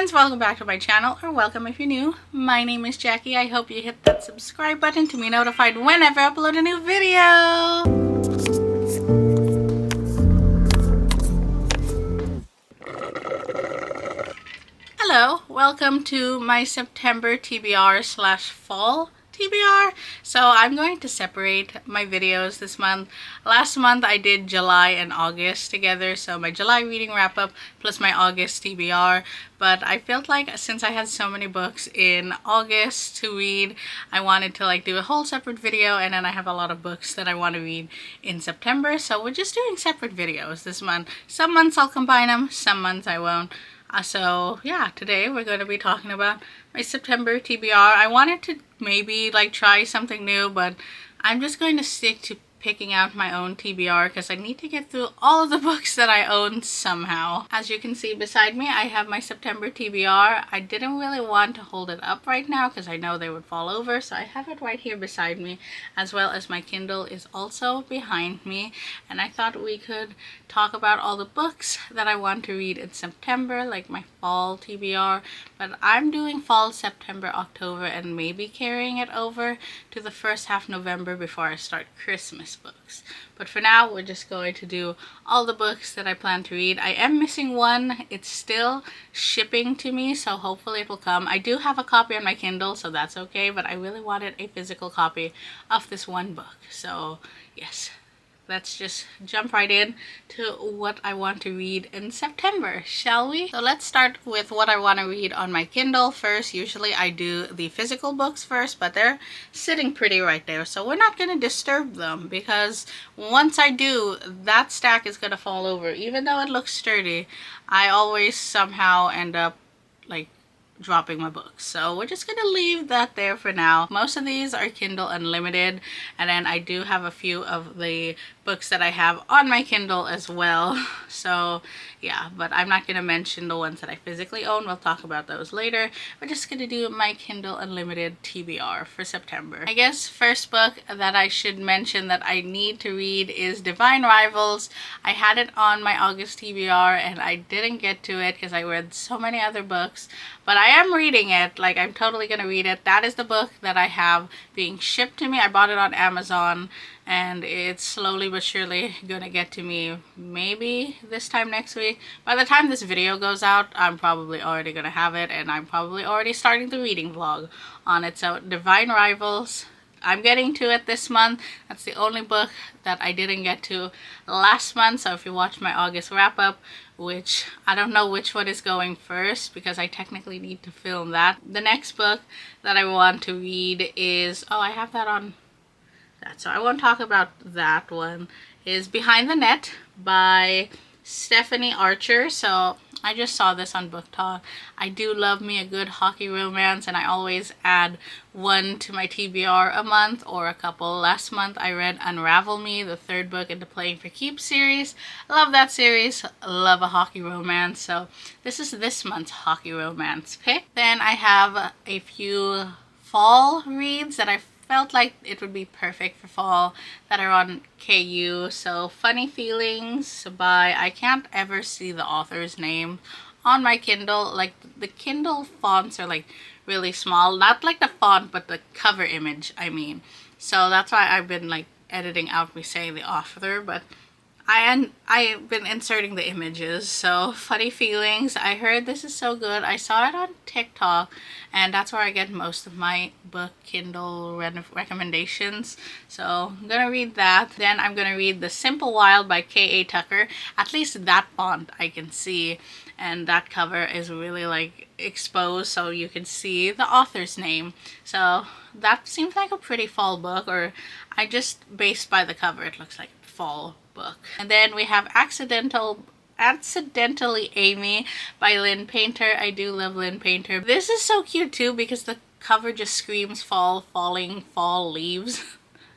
friends, welcome back to my channel, or welcome if you're new. My name is Jackie. I hope you hit that subscribe button to be notified whenever I upload a new video. Hello, welcome to my September TBR slash fall TBR. So I'm going to separate my videos this month. Last month I did July and August together, so my July reading wrap up plus my August TBR. But I felt like since I had so many books in August to read, I wanted to do a whole separate video, and then I have a lot of books that I want to read in September, so we're just doing separate videos this month. Some months I'll combine them, some months I won't. So yeah, today we're going to be talking about my September TBR. I wanted to maybe try something new, but I'm just going to stick to picking out my own TBR because I need to get through all of the books that I own somehow. As you can see beside me, I have my September TBR. I didn't really want to hold it up right now because I know they would fall over, so I have it right here beside me, as well as my Kindle is also behind me. And I thought we could talk about all the books that I want to read in September, like my fall TBR. But I'm doing fall, September, October, and maybe carrying it over to the first half November before I start Christmas books. But for now, we're just going to do all the books that I plan to read. I am missing one. It's still shipping to me, so hopefully it will come. I do have a copy on my Kindle, so that's okay, but I really wanted a physical copy of this one book. So yes, let's just jump right in to what I want to read in September, shall we? So let's start with what I want to read on my Kindle first. Usually I do the physical books first, but they're sitting pretty right there, so we're not going to disturb them, because once I do, that stack is going to fall over. Even though it looks sturdy, I always somehow end up dropping my books. So we're just gonna leave that there for now. Most of these are Kindle Unlimited, and then I do have a few of the books that I have on my Kindle as well. So yeah, but I'm not gonna mention the ones that I physically own. We'll talk about those later. We're just gonna do my Kindle Unlimited TBR for September. I guess first book that I should mention that I need to read is Divine Rivals. I had it on my August TBR and I didn't get to it because I read so many other books, but I am reading it. I'm totally gonna read it. That is the book that I have being shipped to me. I bought it on Amazon, and it's slowly but surely gonna get to me maybe this time next week. By the time this video goes out, I'm probably already gonna have it, and I'm probably already starting the reading vlog on it. So Divine Rivals, I'm getting to it this month. That's the only book that I didn't get to last month. So if you watch my August wrap up, which I don't know which one is going first because I technically need to film that. The next book that I want to read is, oh, I have that on that, so I won't talk about that one, is Behind the Net by Stephanie Archer. So I just saw this on Book Talk. I do love me a good hockey romance, and I always add one to my TBR a month or a couple. Last month I read Unravel Me, the third book in the Playing for Keeps series. I love that series. I love a hockey romance, so this is this month's hockey romance pick. Then I have a few fall reads that I felt like it would be perfect for fall that are on KU. So Funny Feelings by, I can't ever see the author's name on my Kindle. The Kindle fonts are really small, not the font but the cover image, I mean. So that's why I've been editing out me saying the author, but I've been inserting the images. So Funny Feelings, I heard this is so good. I saw it on TikTok, and that's where I get most of my book Kindle recommendations. So I'm gonna read that. Then I'm gonna read The Simple Wild by K.A. Tucker. At least that font I can see, and that cover is really exposed so you can see the author's name. So that seems like a pretty fall book, or I just based by the cover it looks like fall book. And then we have Accidentally Amy by Lynn Painter. I do love Lynn Painter. This is so cute too because the cover just screams fall, falling, fall leaves.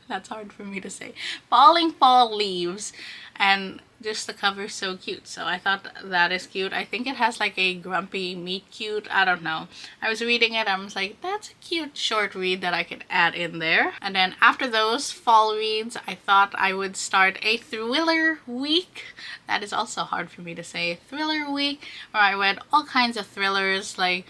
That's hard for me to say. Falling fall leaves. And just the cover is so cute. So I thought that is cute. I think it has like a grumpy meet cute. I don't know. I was reading it. I was like, that's a cute short read that I could add in there. And then after those fall reads, I thought I would start a thriller week. That is also hard for me to say. Thriller week, where I read all kinds of thrillers. Like,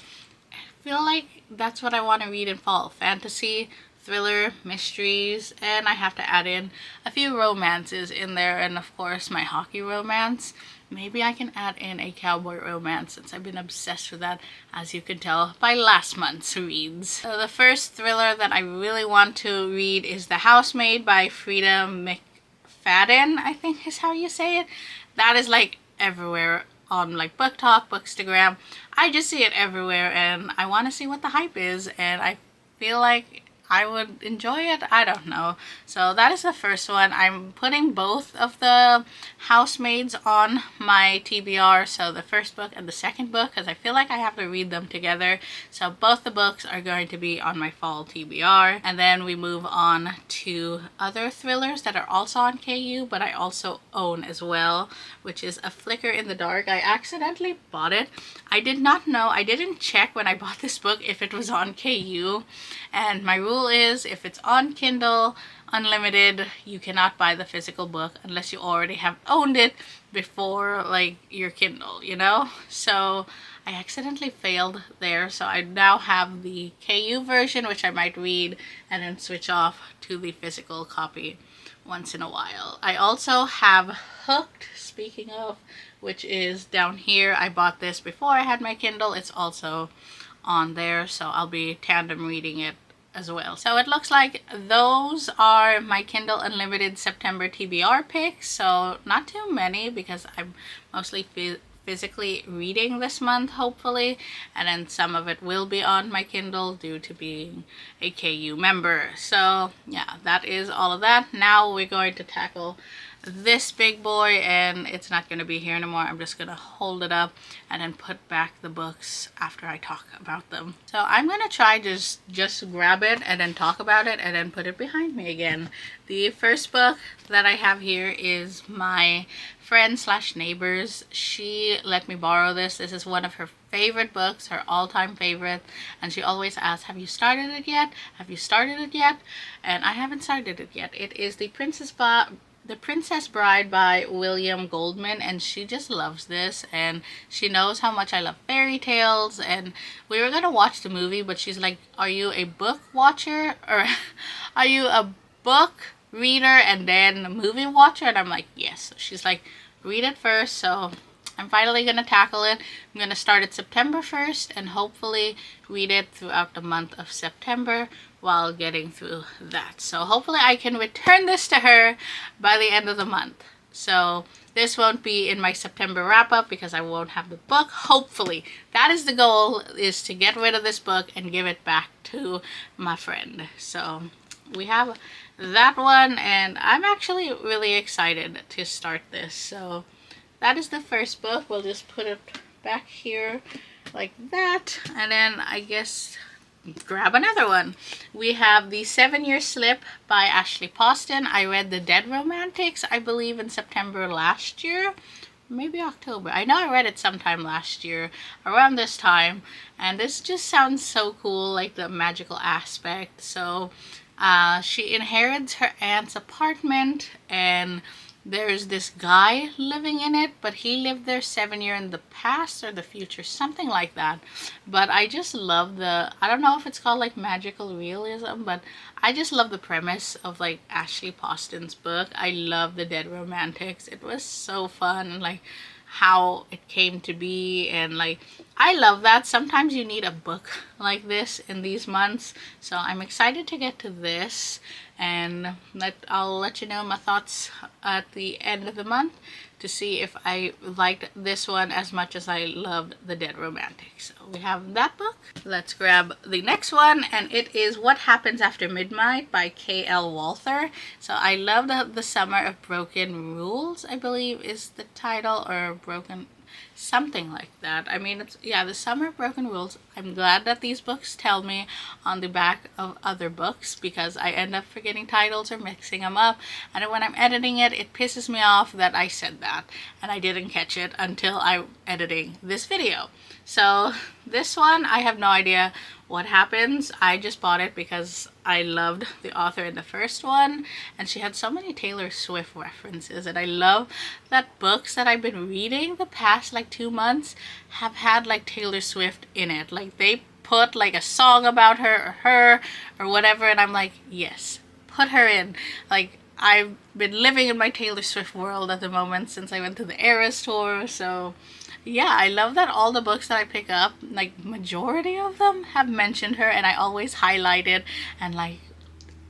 I feel like that's what I want to read in fall. Fantasy, thriller, mysteries, and I have to add in a few romances in there, and of course my hockey romance. Maybe I can add in a cowboy romance since I've been obsessed with that, as you can tell by last month's reads. So the first thriller that I really want to read is The Housemaid by Frida McFadden, I think is how you say it. That is like everywhere on like BookTok, Bookstagram. I just see it everywhere and I want to see what the hype is, and I feel like I would enjoy it. I don't know. So that is the first one. I'm putting both of the Housemaids on my TBR. So the first book and the second book, because I feel like I have to read them together. So both the books are going to be on my fall TBR. And then we move on to other thrillers that are also on KU, but I also own as well, which is A Flicker in the Dark. I accidentally bought it. I did not know. I didn't check when I bought this book if it was on KU. And my rule is if it's on Kindle Unlimited, you cannot buy the physical book unless you already have owned it before like your Kindle, you know? So I accidentally failed there. So I now have the KU version, which I might read and then switch off to the physical copy once in a while. I also have Hooked, speaking of, which is down here. I bought this before I had my Kindle. It's also on there, so I'll be tandem reading it as well. So it looks like those are my Kindle Unlimited September TBR picks. So not too many because I'm mostly physically reading this month, hopefully, and then some of it will be on my Kindle due to being a KU member. So yeah, that is all of that. Now we're going to tackle this big boy, and it's not going to be here anymore. I'm just going to hold it up and then put back the books after I talk about them. So I'm going to try just grab it and then talk about it and then put it behind me again. The first book that I have here is my friend slash neighbor's. She let me borrow this. This is one of her favorite books, her all-time favorite, and she always asks, have you started it yet? Have you started it yet? And I haven't started it yet. It is The Princess Bride by William Goldman, and she just loves this, and she knows how much I love fairy tales. And we were gonna watch the movie, but she's like, are you a book watcher, or are you a book reader and then a movie watcher? And I'm like, yes. So she's like, read it first. So I'm finally gonna tackle it. I'm gonna start it September 1st and hopefully read it throughout the month of September while getting through that. So hopefully I can return this to her by the end of the month. So this won't be in my September wrap-up because I won't have the book. Hopefully. That is the goal, is to get rid of this book and give it back to my friend. So we have that one, and I'm actually really excited to start this. So that is the first book. We'll just put it back here like that, and then I guess grab another one. We have The 7-Year Slip by Ashley Poston. I read The Dead Romantics, I believe, in September last year, maybe October. I know I read it sometime last year around this time, and this just sounds so cool, like the magical aspect. So she inherits her aunt's apartment, and there's this guy living in it, but he lived there 7 years in the past or the future, something like that. But I just love I don't know if it's called like magical realism, but I just love the premise of like Ashley Poston's book. I love The Dead Romantics. It was so fun, like how it came to be, and like I love that. Sometimes you need a book like this in these months, so I'm excited to get to this, and I'll let you know my thoughts at the end of the month to see if I liked this one as much as I loved The Dead Romantics. So we have that book. Let's grab the next one, and it is What Happens After Midnight by K.L. Walther. So I love the Summer of Broken Rules, I believe is the title, or Broken something like that. I mean, it's, yeah, The Summer of Broken Rules. I'm glad that these books tell me on the back of other books, because I end up forgetting titles or mixing them up, and when I'm editing it, it pisses me off that I said that and I didn't catch it until I'm editing this video. So this one, I have no idea what happens. I just bought it because I loved the author in the first one, and she had so many Taylor Swift references, and I love that books that I've been reading the past like 2 months have had like Taylor Swift in it. Like they put like a song about her or whatever, and I'm like, yes, put her in. Like, I've been living in my Taylor Swift world at the moment since I went to the Eras tour. So yeah, I love that all the books that I pick up, like majority of them have mentioned her, and I always highlight it, and like,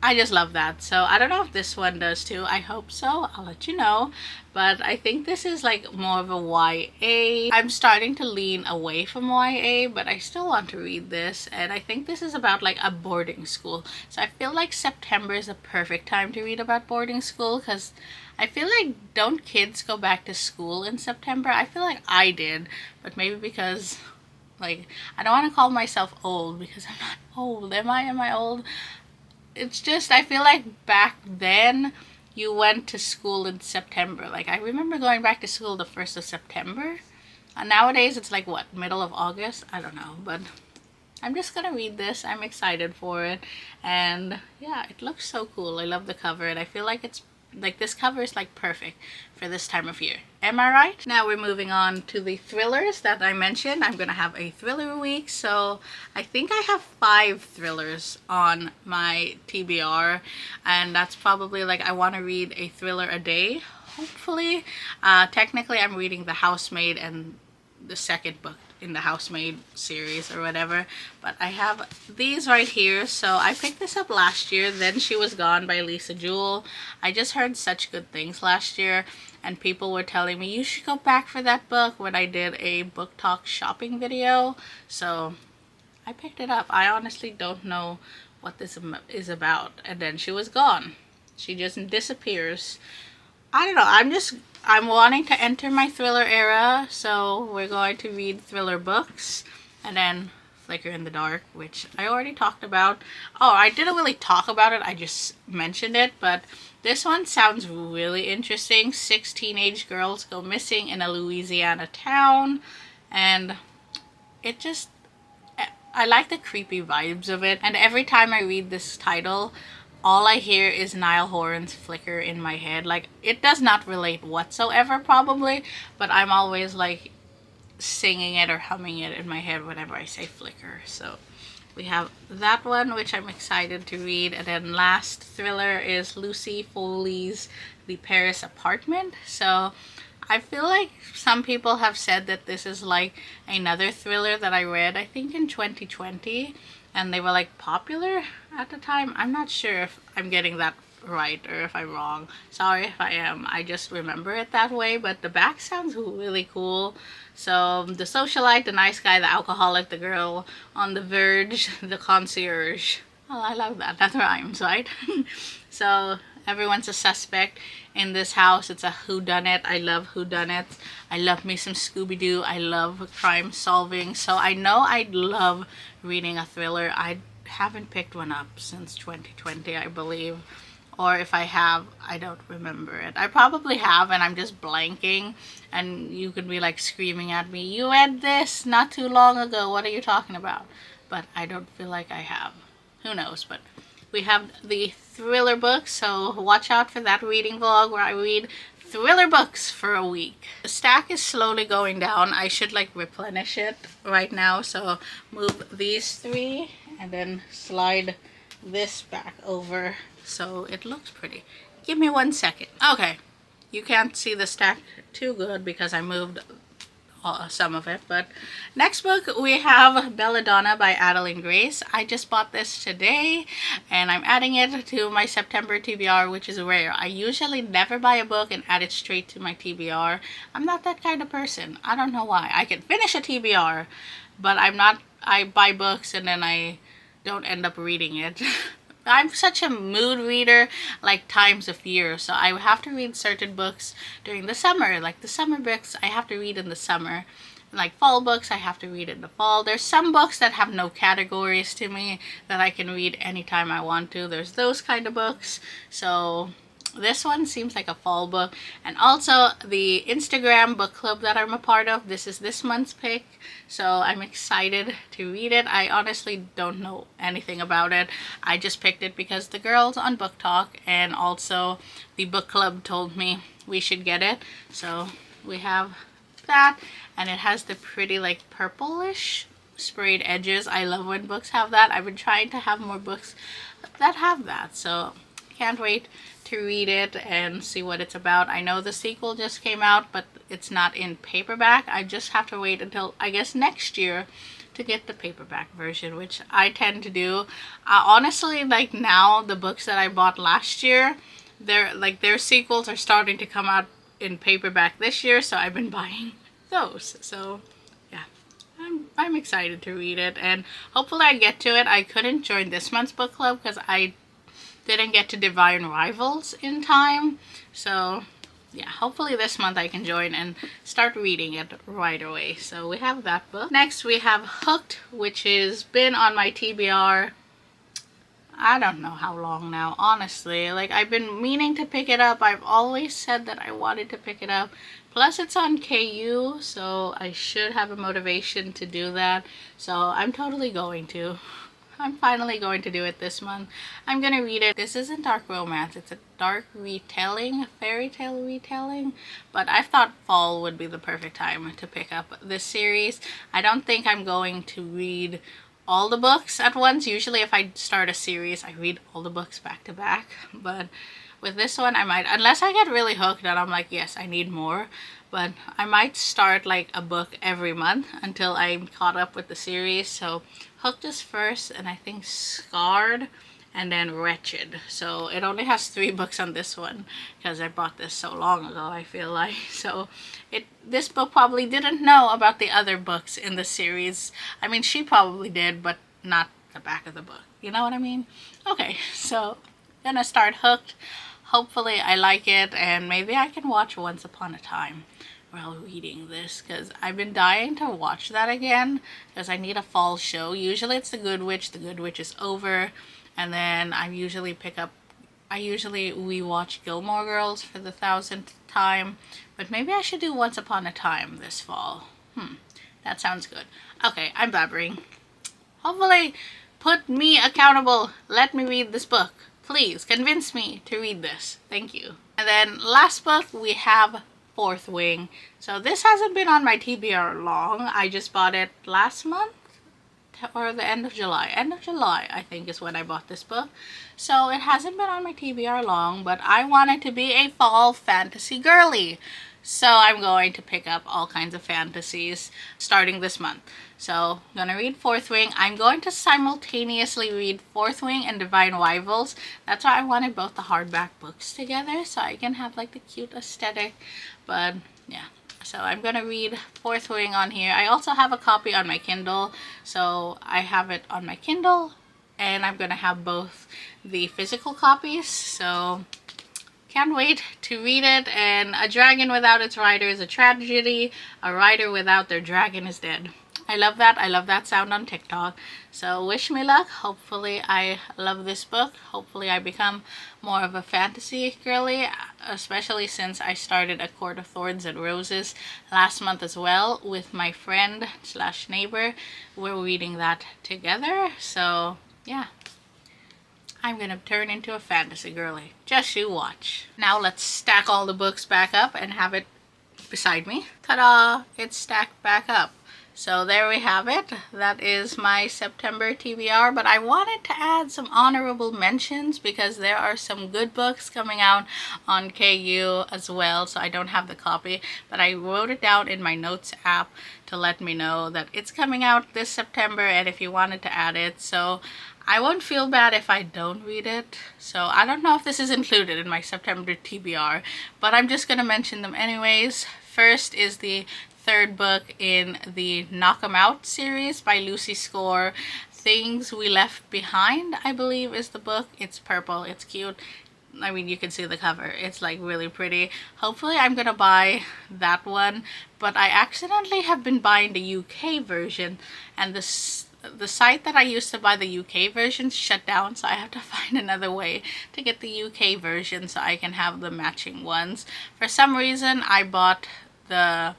I just love that. So I don't know if this one does too. I hope so. I'll let you know. But I think this is like more of a YA. I'm starting to lean away from YA, but I still want to read this. And I think this is about like a boarding school. So I feel like September is a perfect time to read about boarding school, because I feel like, don't kids go back to school in September? I feel like I did, but maybe because, like, I don't want to call myself old because I'm not old. Am I? Am I old? It's just, I feel like back then you went to school in September. Like, I remember going back to school the 1st of September. And nowadays it's like, what, middle of August? I don't know, but I'm just gonna read this. I'm excited for it. And yeah, it looks so cool. I love the cover, and I feel like it's like, this cover is like perfect for this time of year. Am I right? Now we're moving on to the thrillers that I mentioned. I'm gonna have a thriller week, so I think I have 5 thrillers on my TBR, and that's probably like, I want to read a thriller a day, hopefully. Technically I'm reading The Housemaid and the second book in the Housemaid series or whatever, but I have these right here. So I picked this up last year, Then She Was Gone by Lisa Jewell. I just heard such good things last year, and people were telling me you should go back for that book when I did a book talk shopping video, so I picked it up. I honestly don't know what this is about. And then she was gone. She just disappears. I don't know, I'm wanting to enter my thriller era, so we're going to read thriller books, and then Flicker in the Dark, which I already talked about. Oh, I didn't really talk about it, I just mentioned it, but this one sounds really interesting. 6 teenage girls go missing in a Louisiana town, and it just, I like the creepy vibes of it, and every time I read this title, all I hear is Niall Horan's Flicker in my head. Like, it does not relate whatsoever probably, but I'm always like singing it or humming it in my head whenever I say Flicker. So we have that one, which I'm excited to read. And then last thriller is Lucy Foley's The Paris Apartment. So I feel like some people have said that this is like another thriller that I read, I think in 2020, and they were like popular at the time. I'm not sure if I'm getting that right or if I'm wrong. Sorry if I am. I just remember it that way, but the back sounds really cool. So the socialite, the nice guy, the alcoholic, the girl on the verge, the concierge. Oh, I love that. That rhymes, right? So everyone's a suspect in this house. It's a whodunit. I love whodunits. I love me some Scooby-Doo. I love crime solving. So I know I'd love reading a thriller. I haven't picked one up since 2020, I believe. Or if I have, I don't remember it. I probably have, and I'm just blanking. And you could be like screaming at me, you read this not too long ago. What are you talking about? But I don't feel like I have. Who knows? But we have the thriller books, so watch out for that reading vlog where I read thriller books for a week. The stack is slowly going down. I should like replenish it right now, so move these 3 and then slide this back over so it looks pretty. Give me 1 second. Okay, you can't see the stack too good because I moved some of it, but next book we have Belladonna by Adeline Grace. I just bought this today and I'm adding it to my September TBR, which is rare. I usually never buy a book and add it straight to my TBR. I'm not that kind of person. I don't know why. I can finish a TBR, but I'm not. I buy books and then I don't end up reading it I'm such a mood reader, like times of year. So I have to read certain books during the summer. Like the summer books, I have to read in the summer. Like fall books, I have to read in the fall. There's some books that have no categories to me that I can read anytime I want to. There's those kind of books. So this one seems like a fall book. And also the Instagram book club that I'm a part of, this is this month's pick. So I'm excited to read it. I honestly don't know anything about it. I just picked it because the girls on Book Talk and also the book club told me we should get it. So we have that, and it has the pretty like purplish sprayed edges. I love when books have that. I've been trying to have more books that have that. So can't wait to read it and see what it's about. I know the sequel just came out, but it's not in paperback. I just have to wait until I guess next year to get the paperback version, which I tend to do. Honestly, like now the books that I bought last year, their sequels are starting to come out in paperback this year, so I've been buying those. So yeah, I'm excited to read it, and hopefully I get to it. I couldn't join this month's book club because I didn't get to Divine Rivals in time. So yeah, hopefully this month I can join and start reading it right away. So we have that book. Next we have Hooked, which has been on my TBR I don't know how long now, honestly. Like, I've been meaning to pick it up. I've always said that I wanted to pick it up. Plus, it's on KU, so I should have a motivation to do that. So I'm totally going to. I'm finally going to do it this month. I'm going to read it. This isn't dark romance. It's a dark retelling, fairy tale retelling. But I thought fall would be the perfect time to pick up this series. I don't think I'm going to read all the books at once. Usually if I start a series, I read all the books back to back. But with this one, I might, unless I get really hooked and I'm like, yes, I need more. But I might start like a book every month until I'm caught up with the series. So Hooked is first, and I think Scarred, and then Wretched. So it only has 3 books on this one because I bought this so long ago, I feel like. So this book probably didn't know about the other books in the series. I mean, she probably did, but not the back of the book. You know what I mean? Okay, so I'm gonna start Hooked. Hopefully I like it, and maybe I can watch Once Upon a Time while reading this, because I've been dying to watch that again because I need a fall show. Usually it's The Good Witch. The Good Witch is over. And then I usually rewatch Gilmore Girls for the 1000th time. But maybe I should do Once Upon a Time this fall. That sounds good. Okay, I'm blabbering. Hopefully, put me accountable. Let me read this book. Please, convince me to read this. Thank you. And then last book, we have Fourth Wing. So this hasn't been on my TBR long. I just bought it last month. Or the end of July. End of July, I think, is when I bought this book. So it hasn't been on my TBR long, but I wanted to be a fall fantasy girly. So I'm going to pick up all kinds of fantasies starting this month. So I'm going to read Fourth Wing. I'm going to simultaneously read Fourth Wing and Divine Rivals. That's why I wanted both the hardback books together, so I can have like the cute aesthetic. But yeah. So I'm going to read Fourth Wing on here. I also have a copy on my Kindle. So I have it on my Kindle. And I'm going to have both the physical copies. So can't wait to read it. And a dragon without its rider is a tragedy. A rider without their dragon is dead. I love that. I love that sound on TikTok. So wish me luck. Hopefully I love this book. Hopefully I become more of a fantasy girly, especially since I started A Court of Thorns and Roses last month as well with my friend / neighbor. We're reading that together. So yeah, I'm gonna turn into a fantasy girly. Just you watch. Now let's stack all the books back up and have it beside me. Ta-da! It's stacked back up. So there we have it. That is my September TBR, but I wanted to add some honorable mentions because there are some good books coming out on KU as well. So I don't have the copy, but I wrote it down in my notes app to let me know that it's coming out this September and if you wanted to add it. So I won't feel bad if I don't read it. So I don't know if this is included in my September TBR, but I'm just gonna mention them anyways. First is the 3rd book in the Knock 'Em Out series by Lucy Score. Things We Left Behind, I believe is the book. It's purple. It's cute. I mean, you can see the cover. It's like really pretty. Hopefully I'm gonna buy that one, but I accidentally have been buying the UK version, and the site that I used to buy the UK version shut down, so I have to find another way to get the UK version so I can have the matching ones. For some reason I bought that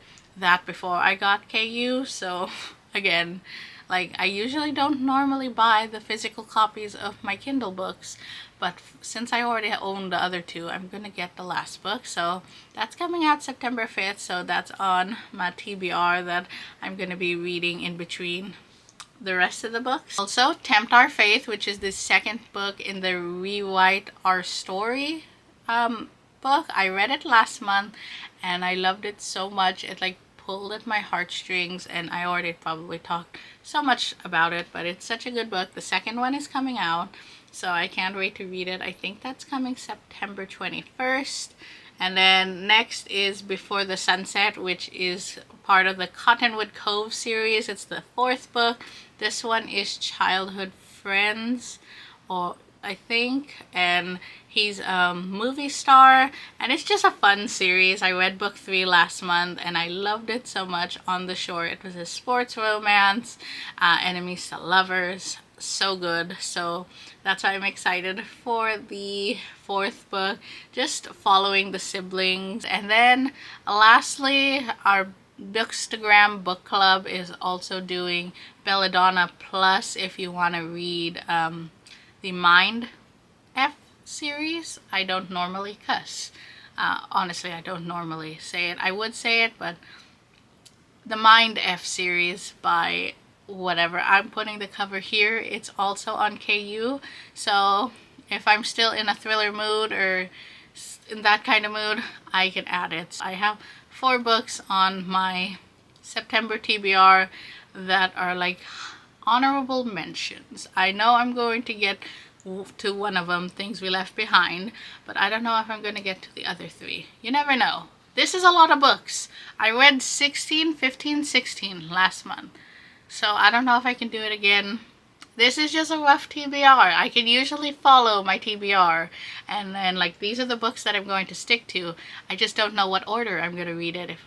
before I got KU, so again, like, I usually don't normally buy the physical copies of my Kindle books, but since I already own the other two, I'm gonna get the last book. So that's coming out September 5th, so that's on my TBR that I'm gonna be reading in between the rest of the books. Also, Tempt Our Faith, which is the second book in the Rewrite Our Story book. I read it last month and I loved it so much. It like pulled at my heartstrings, and I already probably talked so much about it, but it's such a good book. The second one is coming out, so I can't wait to read it. I think that's coming September 21st. And then next is Before the Sunset, which is part of the Cottonwood Cove series. It's the fourth book. This one is Childhood Friends, or I think, and he's a movie star, and it's just a fun series. I read book 3 last month and I loved it so much. On the Shore, it was a sports romance, enemies to lovers, so good. So that's why I'm excited for the fourth book, just following the siblings. And then lastly, our Bookstagram book club is also doing Belladonna Plus if you want to read the Mind F series. I don't normally cuss. Honestly, I don't normally say it. I would say it, but the Mind F series by whatever. I'm putting the cover here. It's also on KU. So if I'm still in a thriller mood or in that kind of mood, I can add it. I have 4 books on my September TBR that are like honorable mentions. I know I'm going to get to one of them, Things We Left Behind, but I don't know if I'm going to get to the other 3. You never know. This is a lot of books. I read 16, 15, 16 last month, so I don't know if I can do it again. This is just a rough TBR. I can usually follow my TBR, and then like these are the books that I'm going to stick to. I just don't know what order I'm going to read it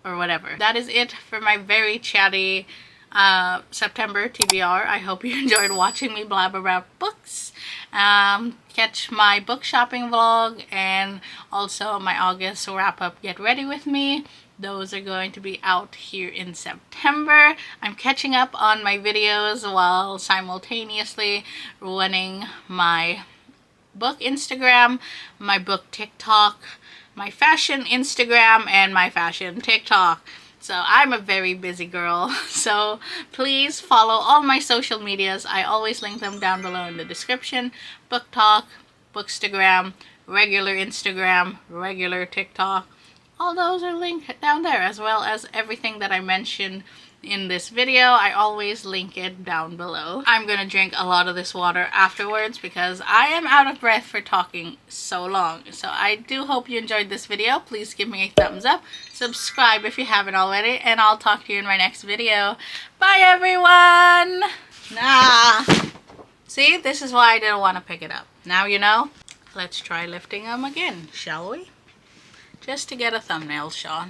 or whatever. That is it for my very chatty September TBR. I hope you enjoyed watching me blab about books. Catch my book shopping vlog and also my August wrap up Get Ready With Me. Those are going to be out here in September. I'm catching up on my videos while simultaneously running my book Instagram, my book TikTok, my fashion Instagram, and my fashion TikTok. So I'm a very busy girl, so please follow all my social medias. I always link them down below in the description. Book Talk, Bookstagram, regular Instagram, regular TikTok. All those are linked down there, as well as everything that I mentioned in this video. I always link it down below. I'm gonna drink a lot of this water afterwards because I am out of breath for talking so long. So I do hope you enjoyed this video. Please give me a thumbs up, subscribe if you haven't already, and I'll talk to you in my next video. Bye everyone! See, this is why I didn't want to pick it up. Now you know. Let's try lifting them again, shall we? Just to get a thumbnail shot.